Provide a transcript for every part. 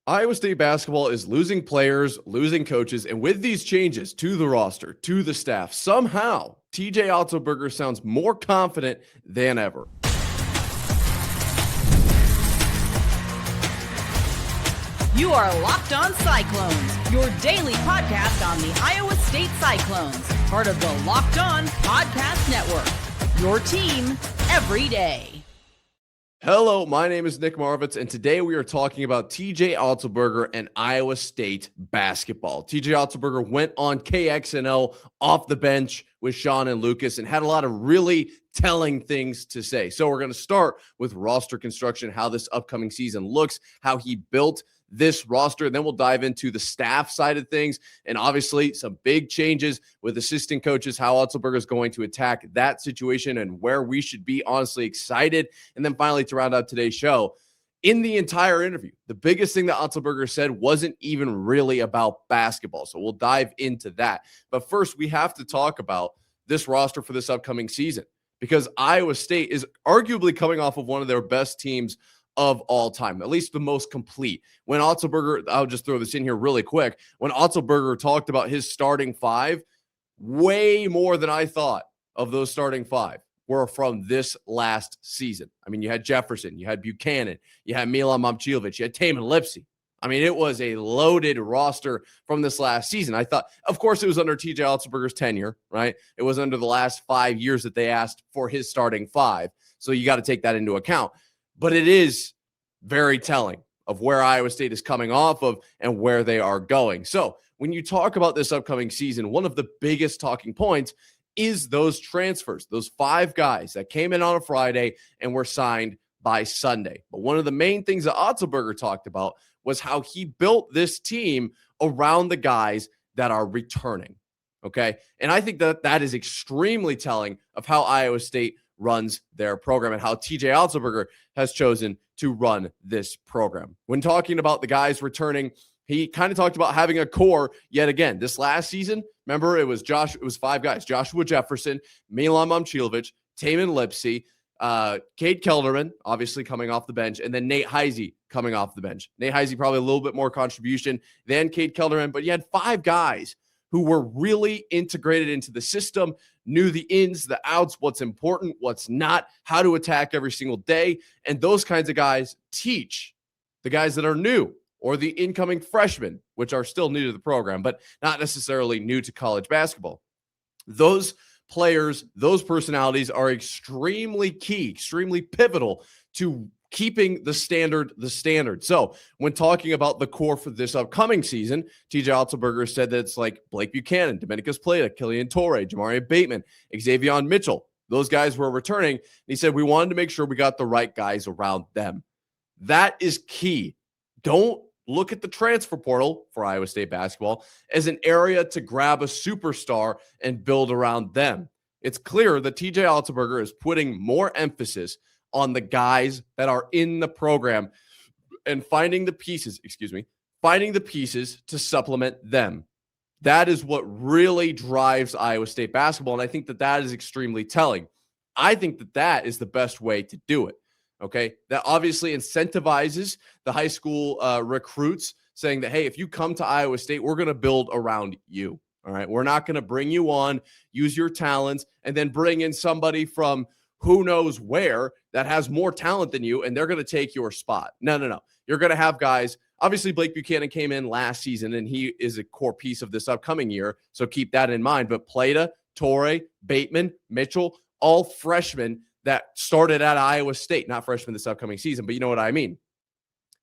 Iowa State basketball is losing players, losing coaches, and with these changes to the roster, to the staff, somehow TJ Otzelberger sounds more confident than ever. You are Locked On Cyclones, your daily podcast on the Iowa State Cyclones, part of the Locked On Podcast Network, your team every day. Hello, my name is Nick Marovets, and today we are talking about TJ Otzelberger and Iowa State basketball. TJ Otzelberger went on KXNO off the bench with Sean and Lucas and had a lot of really telling things to say. So we're going to start with roster construction, how this upcoming season looks, how he built this roster. Then we'll dive into the staff side of things and obviously some big changes with assistant coaches, how Otzelberger is going to attack that situation and where we should be honestly excited. And then finally, to round out today's show, in the entire interview, the biggest thing that Otzelberger said wasn't even really about basketball. So we'll dive into that. But first, we have to talk about this roster for this upcoming season because Iowa State is arguably coming off of one of their best teams of all time, at least the most complete. When Otzelberger, I'll just throw this in here really quick. When Otzelberger talked about his starting five, way more than I thought of those starting five were from this last season. I mean, you had Jefferson, you had Buchanan, you had Milan Momcilovic, you had Tamin Lipsey. I mean, it was a loaded roster from this last season. I thought, of course, it was under TJ Otzelberger's tenure, right? It was under the last 5 years that they asked for his starting five. So you got to take that into account. But it is very telling of where Iowa State is coming off of and where they are going. So when you talk about this upcoming season, one of the biggest talking points is those transfers, those five guys that came in on a Friday and were signed by Sunday. But one of the main things that Otzelberger talked about was how he built this team around the guys that are returning. Okay. And I think that that is extremely telling of how Iowa State runs their program and how TJ Otzelberger has chosen to run this program. When talking about the guys returning, he kind of talked about having a core yet again. This last season, remember, it was five guys: Joshua Jefferson, Milan Momcilovic, Tamin Lipsey, Cade Kelderman, obviously coming off the bench, and then Nate Heisey coming off the bench. Nate Heisey probably a little bit more contribution than Cade Kelderman, but you had five guys who were really integrated into the system, knew the ins, the outs, what's important, what's not, how to attack every single day. And those kinds of guys teach the guys that are new or the incoming freshmen, which are still new to the program, but not necessarily new to college basketball. Those players, those personalities are extremely key, extremely pivotal to keeping the standard. So when talking about the core for this upcoming season, TJ Otzelberger said that it's like Blake Buchanan, Dominicus Plata, Killian Torre, Jamari Bateman, Xavier Mitchell. Those guys were returning. And he said, we wanted to make sure we got the right guys around them. That is key. Don't look at the transfer portal for Iowa State basketball as an area to grab a superstar and build around them. It's clear that TJ Otzelberger is putting more emphasis on the guys that are in the program and finding the pieces to supplement them. That is what really drives Iowa State basketball, and I think that that is extremely telling. I think that that is the best way to do it, okay? That obviously incentivizes the high school recruits, saying that, hey, if you come to Iowa State, we're going to build around you, all right? We're not going to bring you on, use your talents, and then bring in somebody from who knows where that has more talent than you, and they're going to take your spot. No. You're going to have guys. Obviously, Blake Buchanan came in last season, and he is a core piece of this upcoming year, so keep that in mind. But Plata, Torre, Bateman, Mitchell, all freshmen that started at Iowa State. Not freshmen this upcoming season, but you know what I mean.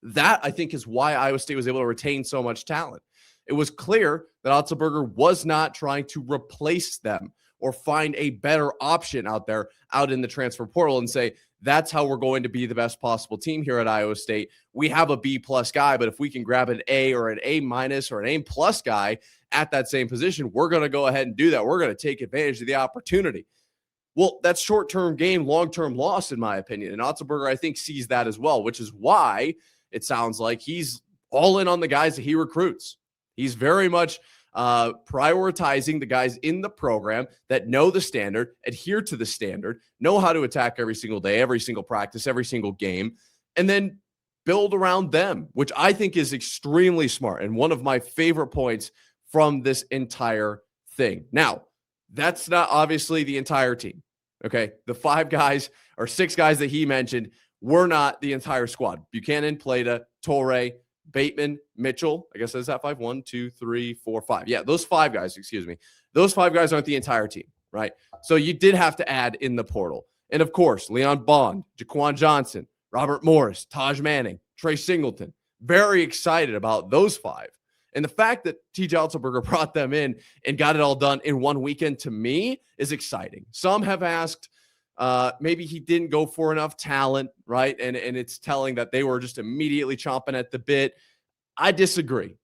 That, I think, is why Iowa State was able to retain so much talent. It was clear that Otzelberger was not trying to replace them or find a better option out in the transfer portal and say, that's how we're going to be the best possible team here at Iowa State. We have a B+ guy, but if we can grab an A or an A- or an A+ guy at that same position, we're going to go ahead and do that. We're going to take advantage of the opportunity. Well, that's short-term gain, long-term loss, in my opinion. And Otzelberger, I think, sees that as well, which is why it sounds like he's all in on the guys that he recruits. He's very much prioritizing the guys in the program that know the standard, adhere to the standard, know how to attack every single day, every single practice, every single game, and then build around them, which I think is extremely smart and one of my favorite points from this entire thing. Now, that's not obviously the entire team. Okay. The 5 guys or 6 guys that he mentioned were not the entire squad. Buchanan, Plata, Torre, Bateman, Mitchell. I guess that's that 5. 1, 2, 3, 4, 5. Yeah, those 5 guys, excuse me. Those 5 guys aren't the entire team, right? So you did have to add in the portal. And of course, Leon Bond, Jaquan Johnson, Robert Morris, Taj Manning, Trey Singleton. Very excited about those 5. And the fact that TJ Otzelberger brought them in and got it all done in one weekend, to me, is exciting. Some have asked, maybe he didn't go for enough talent, right? And it's telling that they were just immediately chomping at the bit. I disagree.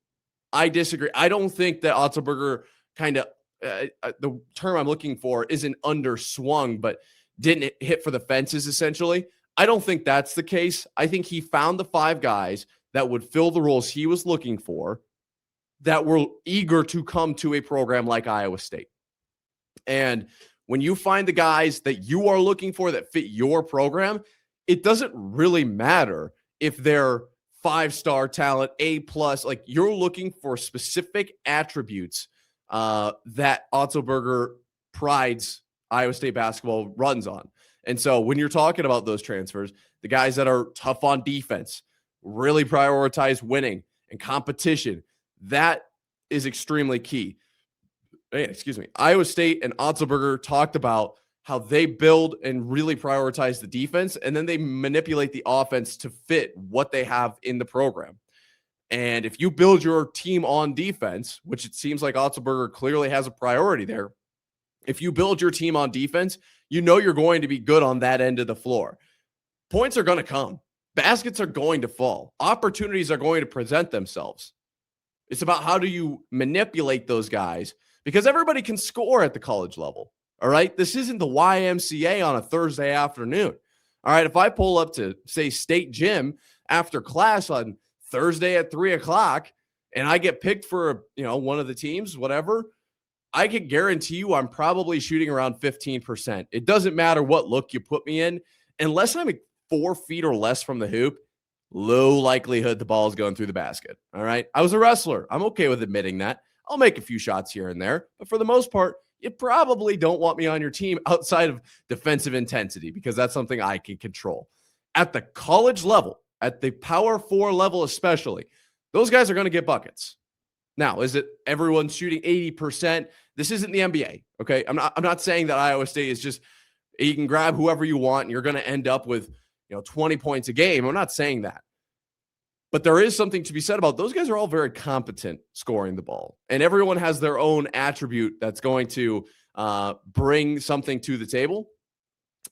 I don't think that Otzelberger kind of, the term I'm looking for isn't underswung, but didn't hit for the fences, essentially. I don't think that's the case. I think he found the 5 guys that would fill the roles he was looking for, that were eager to come to a program like Iowa State. And when you find the guys that you are looking for that fit your program, it doesn't really matter if they're 5-star talent, A+, like you're looking for specific attributes that Otzelberger prides Iowa State basketball runs on. And so when you're talking about those transfers, the guys that are tough on defense, really prioritize winning and competition, that is extremely key. Excuse me. Iowa State and Otzelberger talked about how they build and really prioritize the defense, and then they manipulate the offense to fit what they have in the program. And if you build your team on defense, which it seems like Otzelberger clearly has a priority there, if you build your team on defense, you know you're going to be good on that end of the floor. Points are going to come. Baskets are going to fall. Opportunities are going to present themselves. It's about how do you manipulate those guys, because everybody can score at the college level. All right. This isn't the YMCA on a Thursday afternoon. All right. If I pull up to, say, State Gym after class on Thursday at 3:00 and I get picked for, one of the teams, whatever, I can guarantee you I'm probably shooting around 15%. It doesn't matter what look you put me in, unless I'm 4 feet or less from the hoop. Low likelihood the ball is going through the basket. All right. I was a wrestler. I'm okay with admitting that. I'll make a few shots here and there, but for the most part, you probably don't want me on your team outside of defensive intensity, because that's something I can control. At the college level, at the Power 4 level especially, those guys are going to get buckets. Now, is it everyone shooting 80%? This isn't the NBA. Okay. I'm not saying that Iowa State is just, you can grab whoever you want and you're going to end up with 20 points a game. I'm not saying that. But there is something to be said about those guys are all very competent scoring the ball. And everyone has their own attribute that's going to bring something to the table.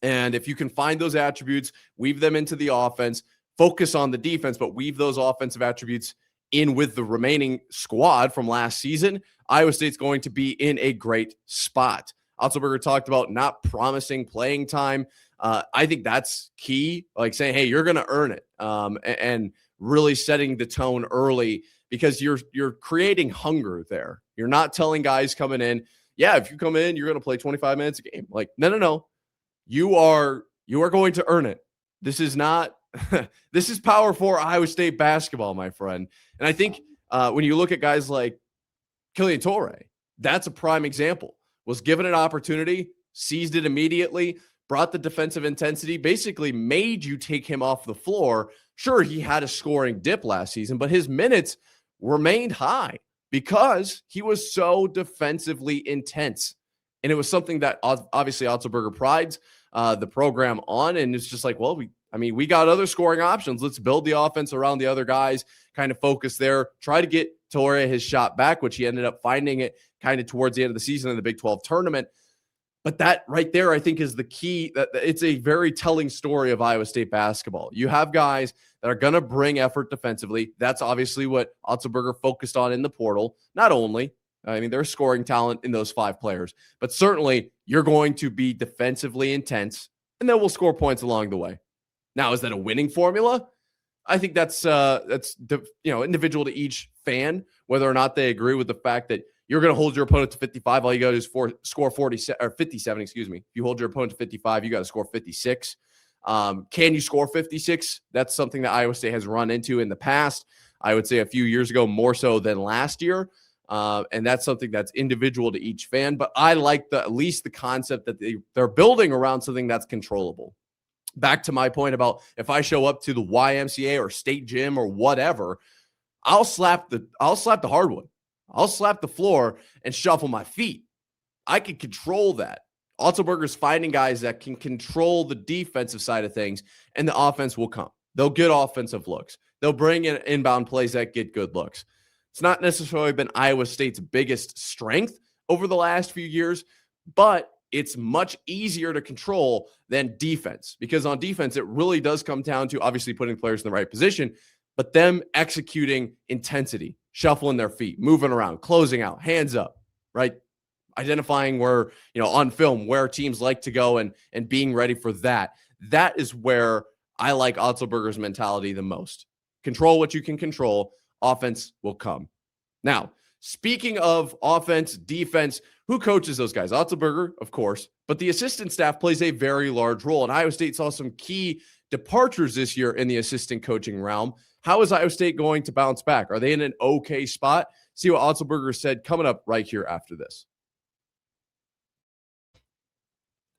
And if you can find those attributes, weave them into the offense, focus on the defense, but weave those offensive attributes in with the remaining squad from last season, Iowa State's going to be in a great spot. Otzelberger talked about not promising playing time. I think that's key, like saying, hey, you're going to earn it, and really setting the tone early, because you're creating hunger there. You're not telling guys coming in, yeah, if you come in, you're going to play 25 minutes a game. Like, no. You are going to earn it. This is not this is Power 4 Iowa State basketball, my friend. And I think when you look at guys like Killian Torre, that's a prime example. Was given an opportunity, seized it immediately, brought the defensive intensity, basically made you take him off the floor. Sure, he had a scoring dip last season, but his minutes remained high because he was so defensively intense. And it was something that obviously Otzelberger prides the program on. And it's just like, well, we got other scoring options. Let's build the offense around the other guys, kind of focus there, try to get Torre his shot back, which he ended up finding it kind of towards the end of the season in the Big 12 tournament. But that right there, I think, is the key. That it's a very telling story of Iowa State basketball. You have guys that are going to bring effort defensively. That's obviously what Otzelberger focused on in the portal. Not only, there's scoring talent in those 5 players, but certainly you're going to be defensively intense, and then we'll score points along the way. Now, is that a winning formula? I think that's individual to each fan, whether or not they agree with the fact that you're going to hold your opponent to 55. All you got to do is score 47 or 57. Excuse me. If you hold your opponent to 55, you got to score 56. Can you score 56? That's something that Iowa State has run into in the past. I would say a few years ago, more so than last year. And that's something that's individual to each fan. But I like at least the concept that they're building around something that's controllable. Back to my point about if I show up to the YMCA or state gym or whatever, I'll slap the hardwood. I'll slap the floor and shuffle my feet. I can control that. Otzelberger's finding guys that can control the defensive side of things, and the offense will come. They'll get offensive looks. They'll bring in inbound plays that get good looks. It's not necessarily been Iowa State's biggest strength over the last few years, but it's much easier to control than defense, because on defense, it really does come down to obviously putting players in the right position, but them executing intensity, shuffling their feet, moving around, closing out, hands up, right? Identifying where, on film, where teams like to go and being ready for that. That is where I like Otzelberger's mentality the most. Control what you can control. Offense will come. Now, speaking of offense, defense, who coaches those guys? Otzelberger, of course, but the assistant staff plays a very large role. And Iowa State saw some key departures this year in the assistant coaching realm. How is Iowa State going to bounce back? Are they in an okay spot? See what Otzelberger said coming up right here after this.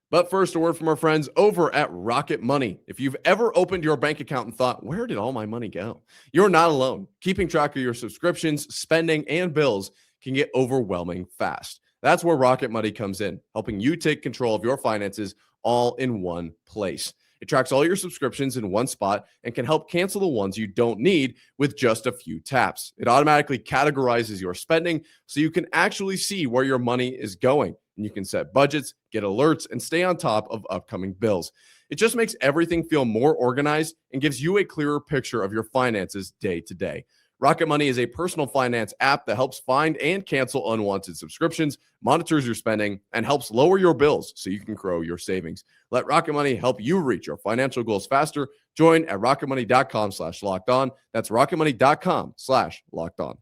But first, a word from our friends over at Rocket Money. If you've ever opened your bank account and thought, where did all my money go? You're not alone. Keeping track of your subscriptions, spending, and bills can get overwhelming fast. That's where Rocket Money comes in, helping you take control of your finances all in one place. It tracks all your subscriptions in one spot and can help cancel the ones you don't need with just a few taps. It automatically categorizes your spending so you can actually see where your money is going. And you can set budgets, get alerts, and stay on top of upcoming bills. It just makes everything feel more organized and gives you a clearer picture of your finances day to day. Rocket Money is a personal finance app that helps find and cancel unwanted subscriptions, monitors your spending, and helps lower your bills so you can grow your savings. Let Rocket Money help you reach your financial goals faster. Join at rocketmoney.com/lockedon. That's rocketmoney.com/lockedon.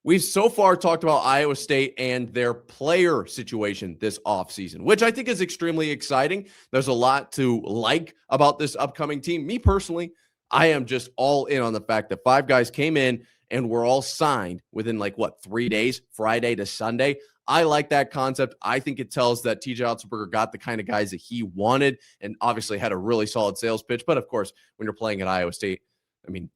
We've so far talked about Iowa State and their player situation this offseason, which I think is extremely exciting. There's a lot to like about this upcoming team. Me personally, I am just all in on the fact that 5 guys came in and were all signed within 3 days, Friday to Sunday. I like that concept. I think it tells that TJ Otzelberger got the kind of guys that he wanted and obviously had a really solid sales pitch. But of course, when you're playing at Iowa State,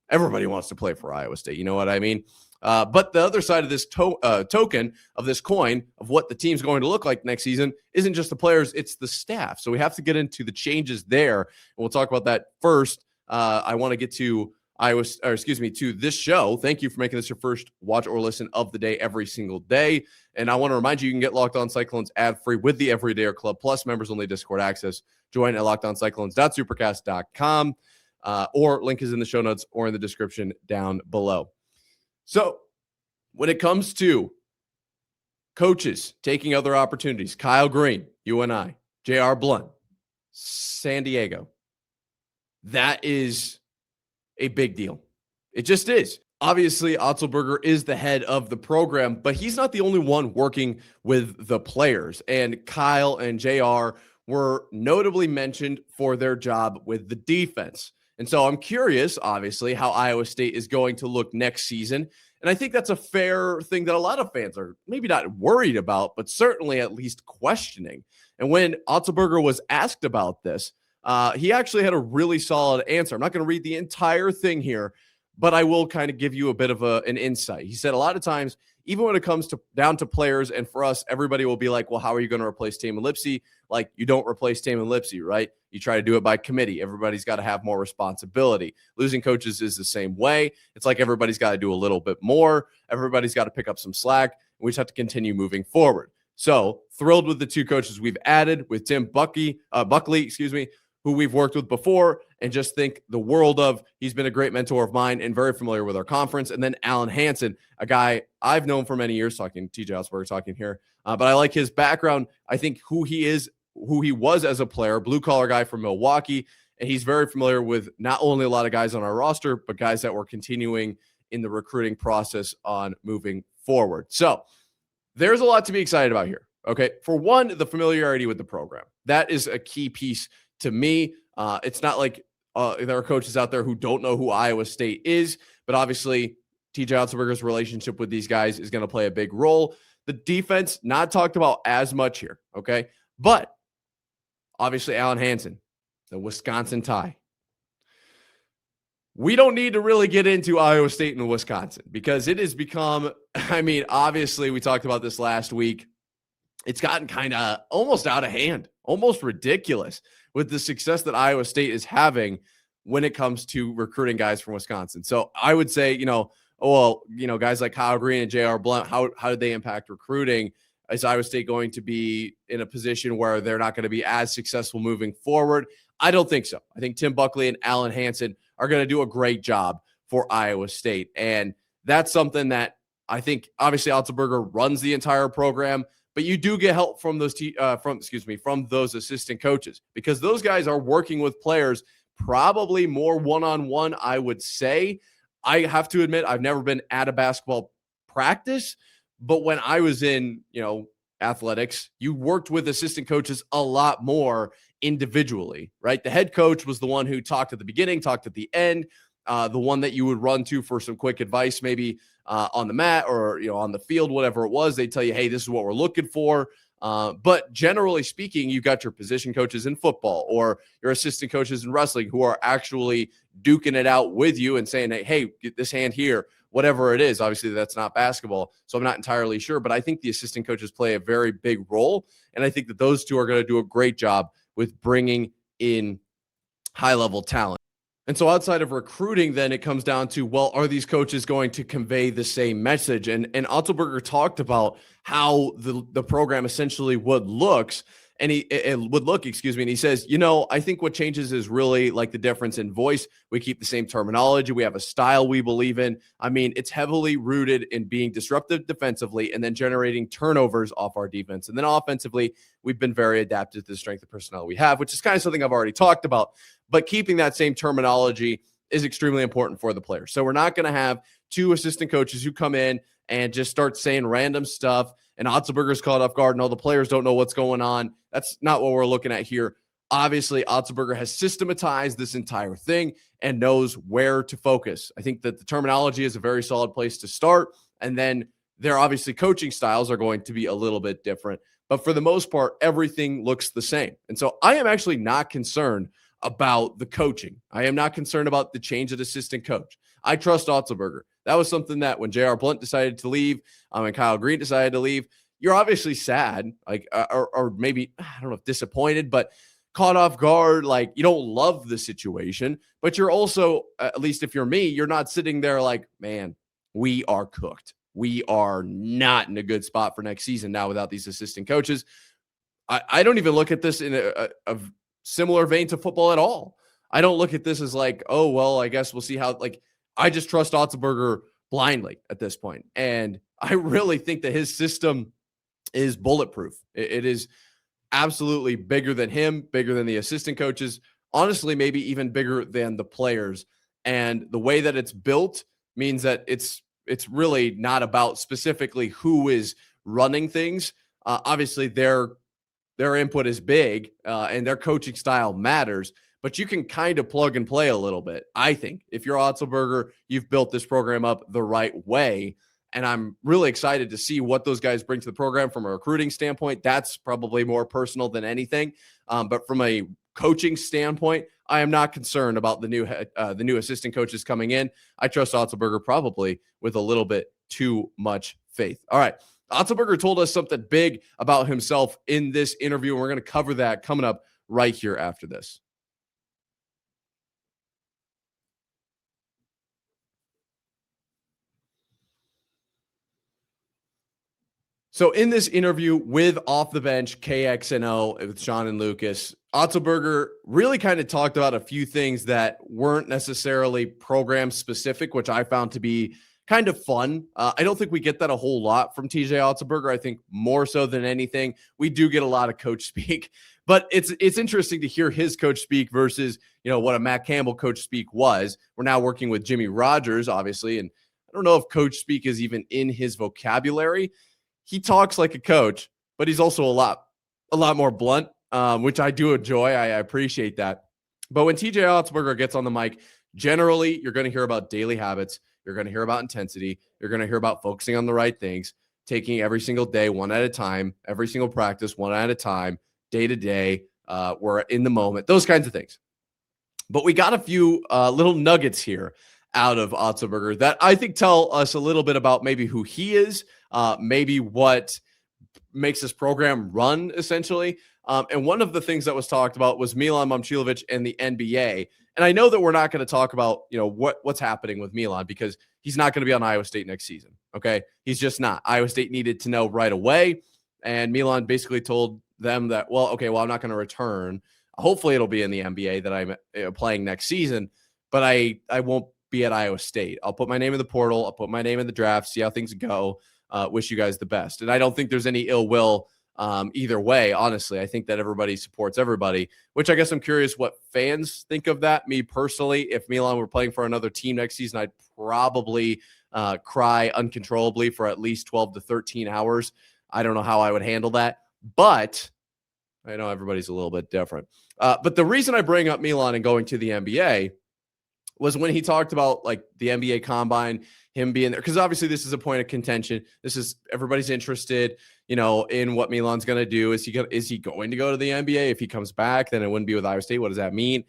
everybody wants to play for Iowa State. You know what I mean? But the other side of this token, of this coin, of what the team's going to look like next season isn't just the players, it's the staff. So we have to get into the changes there. And we'll talk about that first. I want to get to to this show. Thank you for making this your first watch or listen of the day every single day. And I want to remind you can get Locked On Cyclones ad-free with the Everydayer Club, plus members-only Discord access. Join at lockedoncyclones.supercast.com, or link is in the show notes or in the description down below. So when it comes to coaches taking other opportunities, Kyle Green, UNI, J.R. Blunt, San Diego, that is a big deal. It just is. Obviously, Otzelberger is the head of the program, but he's not the only one working with the players. And Kyle and JR were notably mentioned for their job with the defense. And so I'm curious, obviously, how Iowa State is going to look next season. And I think that's a fair thing that a lot of fans are maybe not worried about, but certainly at least questioning. And when Otzelberger was asked about this, he actually had a really solid answer. I'm not going to read the entire thing here, but I will kind of give you a bit of an insight. He said a lot of times, even when it comes down to players, and for us, everybody will be like, well, how are you going to replace Taman Lipsey? Like, you don't replace Taman Lipsey, right? You try to do it by committee. Everybody's got to have more responsibility. Losing coaches is the same way. It's like everybody's got to do a little bit more. Everybody's got to pick up some slack. And we just have to continue moving forward. So thrilled with the 2 coaches we've added with Tim Buckley, who we've worked with before, and just think the world of. He's been a great mentor of mine and very familiar with our conference. And then Alan Hanson, a guy I've known for many years, talking TJ Otzelberger talking here. But I like his background. I think who he was as a player, blue collar guy from Milwaukee. And he's very familiar with not only a lot of guys on our roster, but guys that were continuing in the recruiting process on moving forward. So there's a lot to be excited about here. Okay. For one, the familiarity with the program. That is a key piece to me. It's not like there are coaches out there who don't know who Iowa State is, but obviously TJ Otzelberger's relationship with these guys is going to play a big role. The defense, not talked about as much here. Okay. But obviously Alan Hanson, the Wisconsin tie. We don't need to really get into Iowa State and Wisconsin because it has become, obviously we talked about this last week. It's gotten kind of almost out of hand, almost ridiculous with the success that Iowa State is having when it comes to recruiting guys from Wisconsin. So I would say, guys like Kyle Green and J.R. Blount, how did they impact recruiting? Is Iowa State going to be in a position where they're not going to be as successful moving forward? I don't think so. I think Tim Buckley and Alan Hanson are going to do a great job for Iowa State. And that's something that I think obviously Otzelberger runs the entire program, but you do get help from those from those assistant coaches because those guys are working with players probably more one-on-one, I would say. I have to admit, I've never been at a basketball practice, but when I was in, athletics, you worked with assistant coaches a lot more individually, right? The head coach was the one who talked at the beginning, talked at the end, the one that you would run to for some quick advice, maybe on the mat or, on the field, whatever it was. They tell you, hey, this is what we're looking for. But generally speaking, you've got your position coaches in football or your assistant coaches in wrestling who are actually duking it out with you and saying, hey, get this hand here, whatever it is. Obviously, that's not basketball, so I'm not entirely sure. But I think the assistant coaches play a very big role, and I think that those two are going to do a great job with bringing in high-level talent. And so outside of recruiting, then it comes down to, well, are these coaches going to convey the same message? And Otzelberger talked about how the program essentially would look, and he says, I think what changes is really like the difference in voice. We keep the same terminology. We have a style we believe in. It's heavily rooted in being disruptive defensively and then generating turnovers off our defense. And then offensively, we've been very adapted to the strength of personnel we have, which is kind of something I've already talked about. But keeping that same terminology is extremely important for the players. So we're not going to have two assistant coaches who come in and just start saying random stuff and Otzelberger's caught off guard and all the players don't know what's going on. That's not what we're looking at here. Obviously, Otzelberger has systematized this entire thing and knows where to focus. I think that the terminology is a very solid place to start. And then their obviously coaching styles are going to be a little bit different. But for the most part, everything looks the same. And so I am actually not concerned about the coaching. I am not concerned about the change of assistant coach. I trust Otzelberger. That was something that when J.R. Blount decided to leave and Kyle Green decided to leave, you're obviously sad, or maybe, I don't know if disappointed, but caught off guard. Like, you don't love the situation, but you're also, at least if you're me, you're not sitting there like, man, we are cooked. We are not in a good spot for next season now without these assistant coaches. I don't even look at this in a similar vein to football at all. I don't look at this as like, oh, well, I guess we'll see how, I just trust Otzelberger blindly at this point. And I really think that his system is bulletproof. It is absolutely bigger than him, bigger than the assistant coaches, honestly, maybe even bigger than the players. And the way that it's built means that it's really not about specifically who is running things. Obviously, their input is big and their coaching style matters, but you can kind of plug and play a little bit. I think if you're Otzelberger, you've built this program up the right way. And I'm really excited to see what those guys bring to the program from a recruiting standpoint. That's probably more personal than anything. But from a coaching standpoint, I am not concerned about the new assistant coaches coming in. I trust Otzelberger probably with a little bit too much faith. All right. Otzelberger told us something big about himself in this interview, and we're going to cover that coming up right here after this. So in this interview with Off the Bench, KXNO, with Sean and Lucas, Otzelberger really kind of talked about a few things that weren't necessarily program specific, which I found to be kind of fun. I don't think we get that a whole lot from TJ Otzelberger. I think more so than anything, we do get a lot of coach speak, but it's interesting to hear his coach speak versus, what a Matt Campbell coach speak was. We're now working with Jimmy Rogers, obviously, and I don't know if coach speak is even in his vocabulary. He talks like a coach, but he's also a lot more blunt, which I do enjoy. I appreciate that. But when TJ Otzelberger gets on the mic, generally you're going to hear about daily habits. You're going to hear about intensity. You're going to hear about focusing on the right things, taking every single day one at a time, every single practice one at a time, day to day. We're in the moment, those kinds of things. But we got a few little nuggets here out of Otzelberger that I think tell us a little bit about maybe who he is, maybe what makes this program run, essentially. And one of the things that was talked about was Milan Momcilovic and the NBA. And I know that we're not going to talk about, what's happening with Milan because he's not going to be on Iowa State next season. Okay. He's just not. Iowa State needed to know right away. And Milan basically told them that, I'm not going to return. Hopefully it'll be in the NBA that I'm playing next season, but I won't be at Iowa State. I'll put my name in the portal. I'll put my name in the draft, see how things go. Wish you guys the best. And I don't think there's any ill will either way. Honestly, I think that everybody supports everybody, which I guess I'm curious what fans think of that. Me personally, if Milan were playing for another team next season, I'd probably cry uncontrollably for at least 12 to 13 hours. I don't know how I would handle that, but I know everybody's a little bit different. But the reason I bring up Milan and going to the NBA was when he talked about like the NBA combine, him being there, because obviously this is a point of contention. This is everybody's interested, in what Milan's going to do. Is he going to go to the NBA? If he comes back, then it wouldn't be with Iowa State. What does that mean?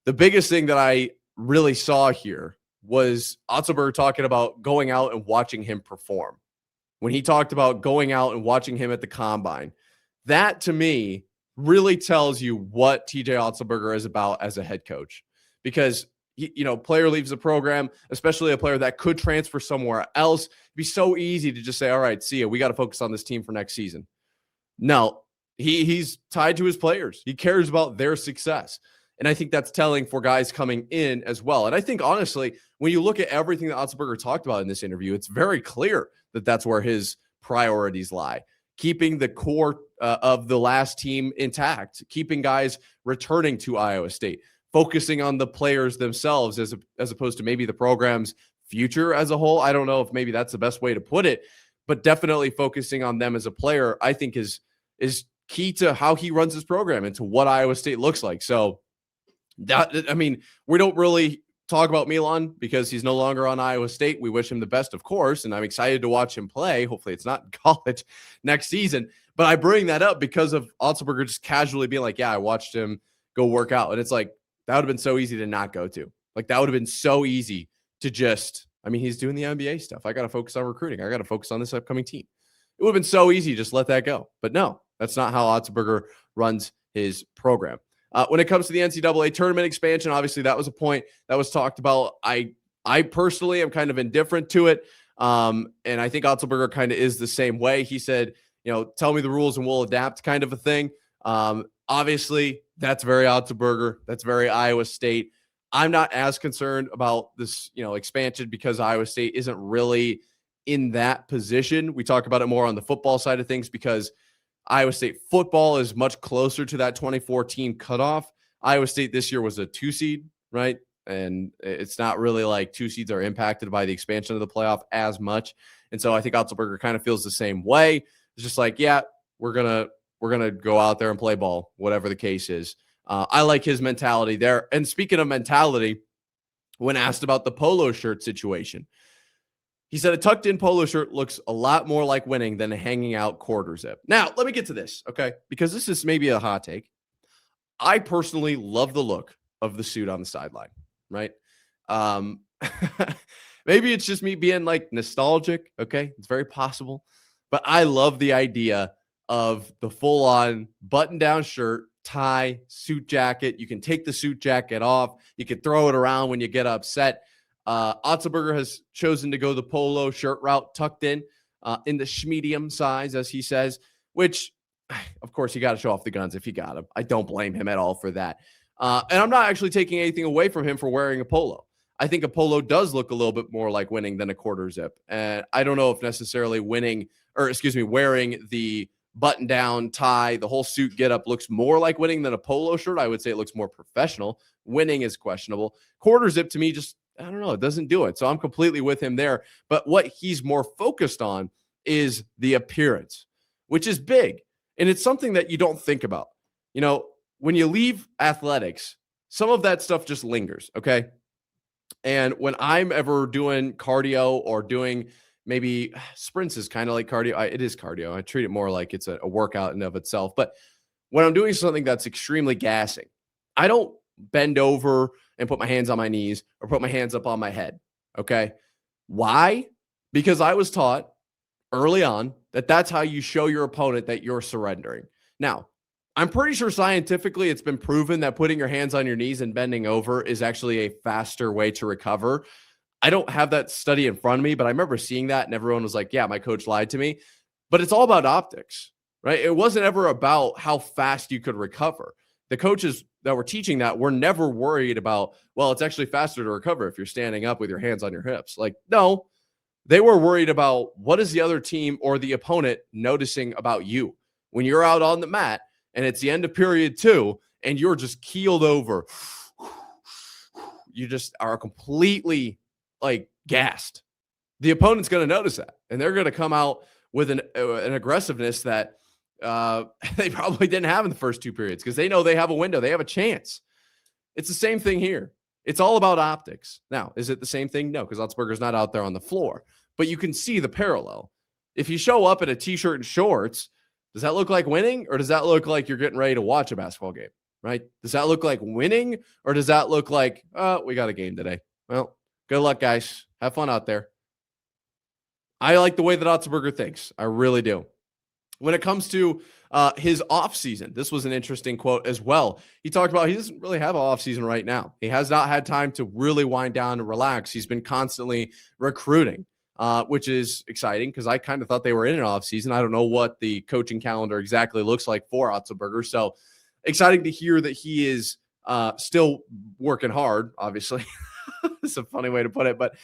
The biggest thing that I really saw here was Otzelberger talking about going out and watching him perform. When he talked about going out and watching him at the combine, that to me really tells you what TJ Otzelberger is about as a head coach, because player leaves the program, especially a player that could transfer somewhere else. It'd be so easy to just say, all right, see ya. We got to focus on this team for next season. No, he's tied to his players. He cares about their success. And I think that's telling for guys coming in as well. And I think, honestly, when you look at everything that Otzelberger talked about in this interview, it's very clear that that's where his priorities lie. Keeping the core of the last team intact, keeping guys returning to Iowa State, focusing on the players themselves as opposed to maybe the program's future as a whole. I don't know if maybe that's the best way to put it, but definitely focusing on them as a player, I think is key to how he runs his program and to what Iowa State looks like. So we don't really talk about Milan because he's no longer on Iowa State. We wish him the best, of course, and I'm excited to watch him play. Hopefully it's not in college next season. But I bring that up because of Otzelberger just casually being like, yeah, I watched him go work out. And it's like, that would have been so easy to not go to. Like, that would have been so easy to just, he's doing the NBA stuff. I got to focus on recruiting. I got to focus on this upcoming team. It would have been so easy to just let that go. But no, that's not how Otzelberger runs his program. When it comes to the NCAA tournament expansion, obviously that was a point that was talked about. I personally am kind of indifferent to it. And I think Otzelberger kind of is the same way. He said, tell me the rules and we'll adapt, kind of a thing. Obviously that's very Otzelberger. That's very Iowa State. I'm not as concerned about this, expansion because Iowa State isn't really in that position. We talk about it more on the football side of things because Iowa State football is much closer to that 2014 cutoff. Iowa State this year was a 2 seed, right? And it's not really like 2 seeds are impacted by the expansion of the playoff as much. And so I think Otzelberger kind of feels the same way. It's just like, yeah, we're gonna go out there and play ball, whatever the case is. I like his mentality there. And speaking of mentality, when asked about the polo shirt situation, he said a tucked in polo shirt looks a lot more like winning than a hanging out quarter zip. Now, let me get to this, okay? Because this is maybe a hot take. I personally love the look of the suit on the sideline, right? Maybe it's just me being like nostalgic, okay? It's very possible. But I love the idea of the full-on button-down shirt, tie, suit jacket. You can take the suit jacket off. You can throw it around when you get upset. Otzelberger has chosen to go the polo shirt route, tucked in the schmedium size, as he says, which, of course, you got to show off the guns if you got them. I don't blame him at all for that. And I'm not actually taking anything away from him for wearing a polo. I think a polo does look a little bit more like winning than a quarter zip. And I don't know if necessarily wearing the button-down tie, the whole suit getup looks more like winning than a polo shirt. I would say it looks more professional. Winning is questionable. Quarter zip to me just, I don't know, it doesn't do it. So I'm completely with him there. But what he's more focused on is the appearance. which is big. And it's something that you don't think about. You know, when you leave athletics, some of that stuff just lingers, okay? And when I'm ever doing cardio or doing maybe sprints is kind of like cardio. It is cardio. I treat it more like it's a workout in of itself. But when I'm doing something that's extremely gassing, I don't bend over and put my hands on my knees or put my hands up on my head, okay? Why? Because I was taught early on that that's how you show your opponent that you're surrendering. Now, I'm pretty sure scientifically it's been proven that putting your hands on your knees and bending over is actually a faster way to recover. I don't have that study in front of me, but I remember seeing that and everyone was like, yeah, my coach lied to me. But it's all about optics, right? It wasn't ever about how fast you could recover. The coaches that were teaching that were never worried about, well, it's actually faster to recover if you're standing up with your hands on your hips. Like, no, they were worried about what is the other team or the opponent noticing about you when you're out on the mat and it's the end of period 2 and you're just keeled over. You just are completely like gassed. The opponent's going to notice that, and they're going to come out with an aggressiveness that they probably didn't have in the first 2 periods because they know they have a window. They have a chance. It's the same thing here. It's all about optics. Now, is it the same thing? No, because Otzelberger's not out there on the floor. But you can see the parallel. If you show up in a T-shirt and shorts, does that look like winning, or does that look like you're getting ready to watch a basketball game, right? Does that look like winning, or does that look like, we got a game today? Well, good luck, guys. Have fun out there. I like the way that Otzelberger thinks. I really do. When it comes to his offseason, this was an interesting quote as well. He talked about he doesn't really have an offseason right now. He has not had time to really wind down and relax. He's been constantly recruiting, which is exciting because I kind of thought they were in an offseason. I don't know what the coaching calendar exactly looks like for Otzelberger. So exciting to hear that he is still working hard, obviously. It's a funny way to put it, but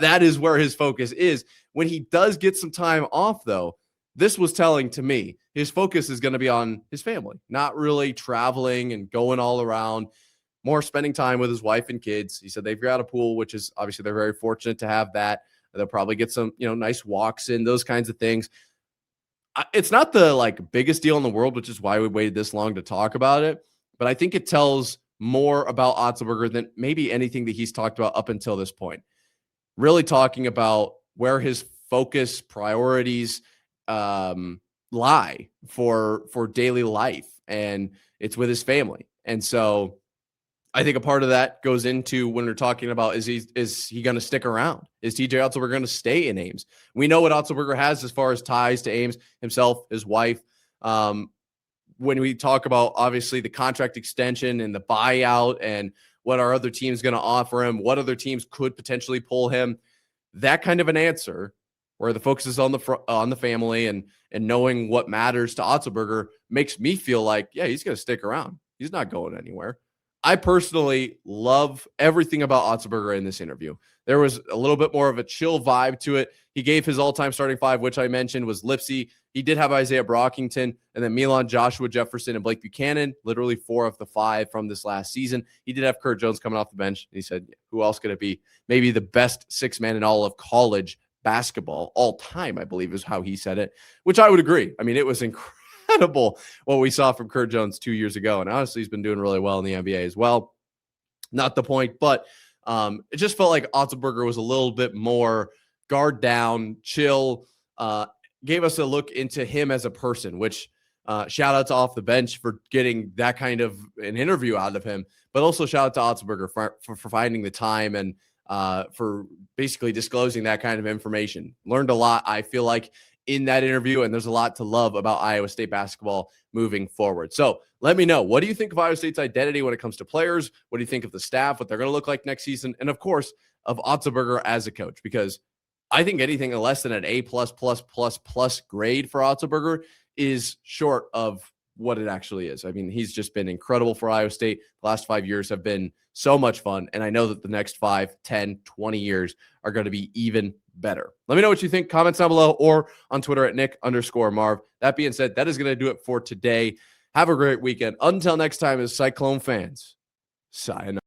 that is where his focus is. When he does get some time off, though, this was telling to me his focus is going to be on his family, not really traveling and going all around, more spending time with his wife and kids. He said they've got a pool, which is obviously they're very fortunate to have that. They'll probably get some, nice walks in, those kinds of things. It's not the biggest deal in the world, which is why we waited this long to talk about it. But I think it tells more about Otzelberger than maybe anything that he's talked about up until this point. Really talking about where his focus, priorities lie for daily life, and it's with his family. And so I think a part of that goes into when we're talking about is he going to stick around? Is TJ Otzelberger going to stay in Ames? We know what Otzelberger has as far as ties to Ames himself, his wife. When we talk about obviously the contract extension and the buyout and what our other team's going to offer him, what other teams could potentially pull him, that kind of an answer where the focus is on the family and knowing what matters to Otzelberger makes me feel like, yeah, he's going to stick around. He's not going anywhere. I personally love everything about Otzelberger in this interview. There was a little bit more of a chill vibe to it. He gave his all-time starting 5, which I mentioned was Lipsy. He did have Isaiah Brockington, and then Milan, Joshua Jefferson, and Blake Buchanan, literally 4 of the 5 from this last season. He did have Kurt Jones coming off the bench. And he said, who else could it be? Maybe the best 6-man in all of college basketball all time, I believe is how he said it, which I would agree. I mean, it was incredible what we saw from Kurt Jones 2 years ago. And honestly, he's been doing really well in the NBA as well. Not the point, but it just felt like Otzelberger was a little bit more guard down, chill, gave us a look into him as a person, which shout out to Off the Bench for getting that kind of an interview out of him, but also shout out to Otzelberger for finding the time and for basically disclosing that kind of information. Learned a lot, I feel like, in that interview, and there's a lot to love about Iowa State basketball moving forward. So let me know, what do you think of Iowa State's identity when it comes to players? What do you think of the staff, what they're going to look like next season? And of course, of Otzelberger as a coach, because I think anything less than an A++++ grade for Otzelberger is short of what it actually is. I mean, he's just been incredible for Iowa State. The last 5 years have been so much fun. And I know that the next 5, 10, 20 years are going to be even better. Let me know what you think. Comments down below or on Twitter at Nick_Marv. That being said, that is going to do it for today. Have a great weekend. Until next time, as Cyclone fans, sayonara.